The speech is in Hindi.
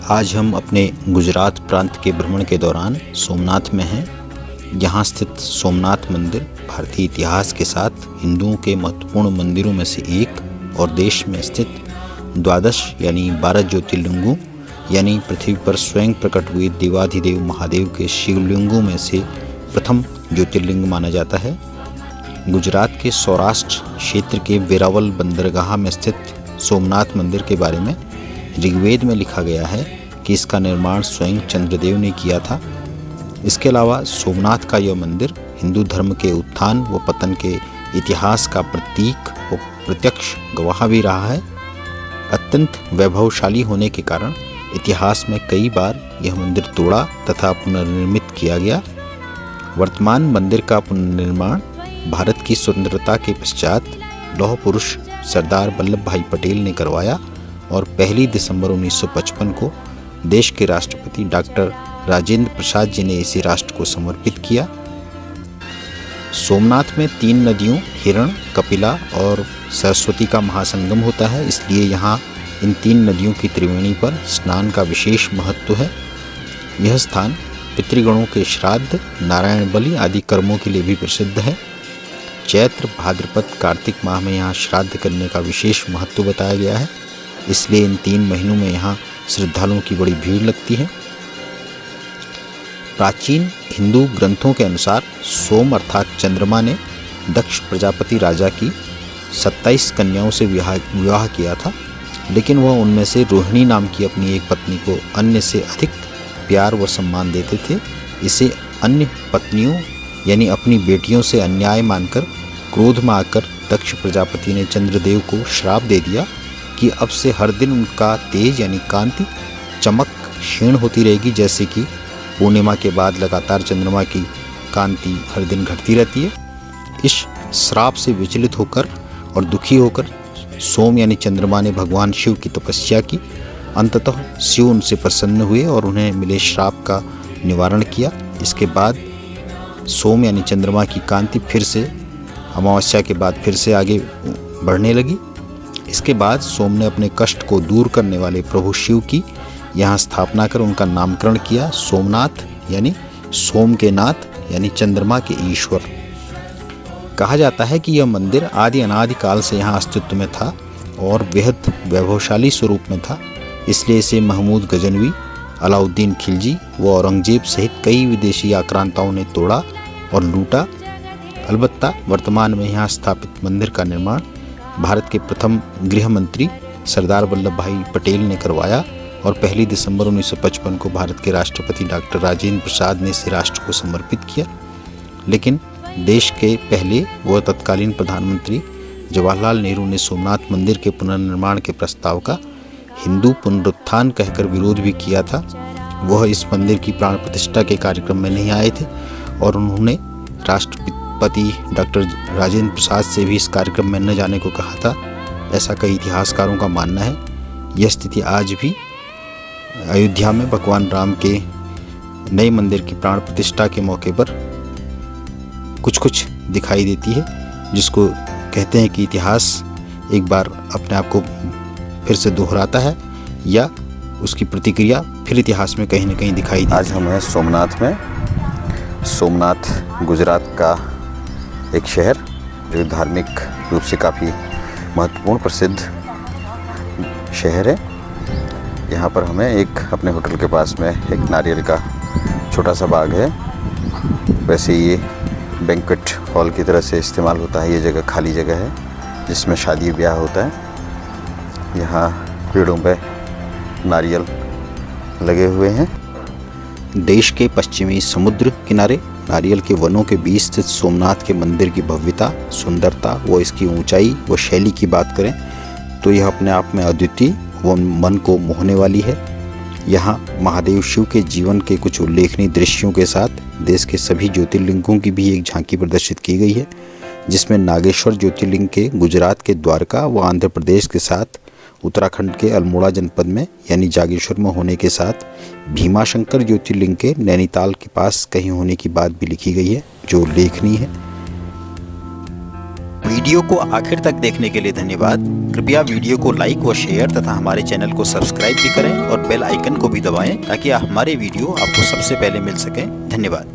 आज हम अपने गुजरात प्रांत के भ्रमण के दौरान सोमनाथ में हैं। यहाँ स्थित सोमनाथ मंदिर भारतीय इतिहास के साथ हिंदुओं के महत्वपूर्ण मंदिरों में से एक और देश में स्थित द्वादश यानी 12 ज्योतिर्लिंगों यानी पृथ्वी पर स्वयं प्रकट हुए देवाधिदेव महादेव के शिवलिंगों में से प्रथम ज्योतिर्लिंग माना जाता है। गुजरात के सौराष्ट्र क्षेत्र के वेरावल बंदरगाह में स्थित सोमनाथ मंदिर के बारे में ऋग्वेद में लिखा गया है कि इसका निर्माण स्वयं चंद्रदेव ने किया था। इसके अलावा सोमनाथ का यह मंदिर हिंदू धर्म के उत्थान व पतन के इतिहास का प्रतीक व प्रत्यक्ष गवाह भी रहा है। अत्यंत वैभवशाली होने के कारण इतिहास में कई बार यह मंदिर तोड़ा तथा पुनर्निर्मित किया गया। वर्तमान मंदिर का पुनर्निर्माण भारत की स्वतंत्रता के पश्चात लौह पुरुष सरदार वल्लभ भाई पटेल ने करवाया और 1 दिसंबर 1955 को देश के राष्ट्रपति डॉक्टर राजेंद्र प्रसाद जी ने इसे राष्ट्र को समर्पित किया। सोमनाथ में 3 नदियों हिरण, कपिला और सरस्वती का महासंगम होता है, इसलिए यहाँ इन 3 नदियों की त्रिवेणी पर स्नान का विशेष महत्व है। यह स्थान पितृगणों के श्राद्ध, नारायण बलि आदि कर्मों के लिए भी प्रसिद्ध है। चैत्र, भाद्रपद, कार्तिक माह में यहाँ श्राद्ध करने का विशेष महत्व बताया गया है, इसलिए इन 3 महीनों में यहाँ श्रद्धालुओं की बड़ी भीड़ लगती है। प्राचीन हिंदू ग्रंथों के अनुसार सोम अर्थात चंद्रमा ने दक्ष प्रजापति राजा की 27 कन्याओं से विवाह किया था, लेकिन वह उनमें से रोहिणी नाम की अपनी एक पत्नी को अन्य से अधिक प्यार व सम्मान देते थे। इसे अन्य पत्नियों यानी अपनी बेटियों से अन्याय मानकर क्रोध में आकर दक्ष प्रजापति ने चंद्रदेव को श्राप दे दिया कि अब से हर दिन उनका तेज यानी कांति चमक क्षीण होती रहेगी, जैसे कि पूर्णिमा के बाद लगातार चंद्रमा की कांति हर दिन घटती रहती है। इस श्राप से विचलित होकर और दुखी होकर सोम यानी चंद्रमा ने भगवान शिव की तपस्या की। अंततः शिव उनसे प्रसन्न हुए और उन्हें मिले श्राप का निवारण किया। इसके बाद सोम यानी चंद्रमा की कांति फिर से अमावस्या के बाद फिर से आगे बढ़ने लगी। इसके बाद सोम ने अपने कष्ट को दूर करने वाले प्रभु शिव की यहाँ स्थापना कर उनका नामकरण किया सोमनाथ यानी सोम के नाथ यानी चंद्रमा के ईश्वर। कहा जाता है कि यह मंदिर आदि अनादि काल से यहाँ अस्तित्व में था और बेहद वैभवशाली स्वरूप में था, इसलिए इसे महमूद गजनवी, अलाउद्दीन खिलजी व औरंगजेब सहित कई विदेशी आक्रांताओं ने तोड़ा और लूटा। अलबत्ता वर्तमान में यहाँ स्थापित मंदिर का निर्माण भारत के प्रथम गृह मंत्री सरदार वल्लभ भाई पटेल ने करवाया और 1 दिसंबर 1955 को भारत के राष्ट्रपति डॉक्टर राजेंद्र प्रसाद ने इसे राष्ट्र को समर्पित किया। लेकिन देश के पहले व तत्कालीन प्रधानमंत्री जवाहरलाल नेहरू ने सोमनाथ मंदिर के पुनर्निर्माण के प्रस्ताव का हिंदू पुनरुत्थान कहकर विरोध भी किया था। वह इस मंदिर की प्राण प्रतिष्ठा के कार्यक्रम में नहीं आए थे और उन्होंने राष्ट्रपति डॉक्टर राजेंद्र प्रसाद से भी इस कार्यक्रम में न जाने को कहा था। ऐसा कई इतिहासकारों का मानना है। यह स्थिति आज भी अयोध्या में भगवान राम के नए मंदिर की प्राण प्रतिष्ठा के मौके पर कुछ दिखाई देती है, जिसको कहते हैं कि इतिहास एक बार अपने आप को फिर से दोहराता है या उसकी प्रतिक्रिया फिर इतिहास में कहीं न कहीं दिखाई देती है। आज हम हैं सोमनाथ में। सोमनाथ गुजरात का एक शहर जो धार्मिक रूप से काफ़ी महत्वपूर्ण प्रसिद्ध शहर है। यहाँ पर हमें एक अपने होटल के पास में एक नारियल का छोटा सा बाग है। वैसे ये बैंक्वेट हॉल की तरह से इस्तेमाल होता है। ये जगह खाली जगह है जिसमें शादी ब्याह होता है। यहाँ पेड़ों पे नारियल लगे हुए हैं। देश के पश्चिमी समुद्र किनारे नारियल के वनों के बीच स्थित सोमनाथ के मंदिर की भव्यता, सुंदरता व इसकी ऊंचाई व शैली की बात करें तो यह अपने आप में अद्वितीय व मन को मोहने वाली है। यहाँ महादेव शिव के जीवन के कुछ उल्लेखनीय दृश्यों के साथ देश के सभी ज्योतिर्लिंगों की भी एक झांकी प्रदर्शित की गई है, जिसमें नागेश्वर ज्योतिर्लिंग के गुजरात के द्वारका व आंध्र प्रदेश के साथ उत्तराखंड के अल्मोड़ा जनपद में यानी जागेश्वर में होने के साथ भीमाशंकर ज्योतिर्लिंग के नैनीताल के पास कहीं होने की बात भी लिखी गई है, जो उल्लेखनीय है। वीडियो को आखिर तक देखने के लिए धन्यवाद। कृपया वीडियो को लाइक व शेयर तथा हमारे चैनल को सब्सक्राइब भी करें और बेल आइकन को भी दबाएं ताकि हमारे वीडियो आपको सबसे पहले मिल सकें। धन्यवाद।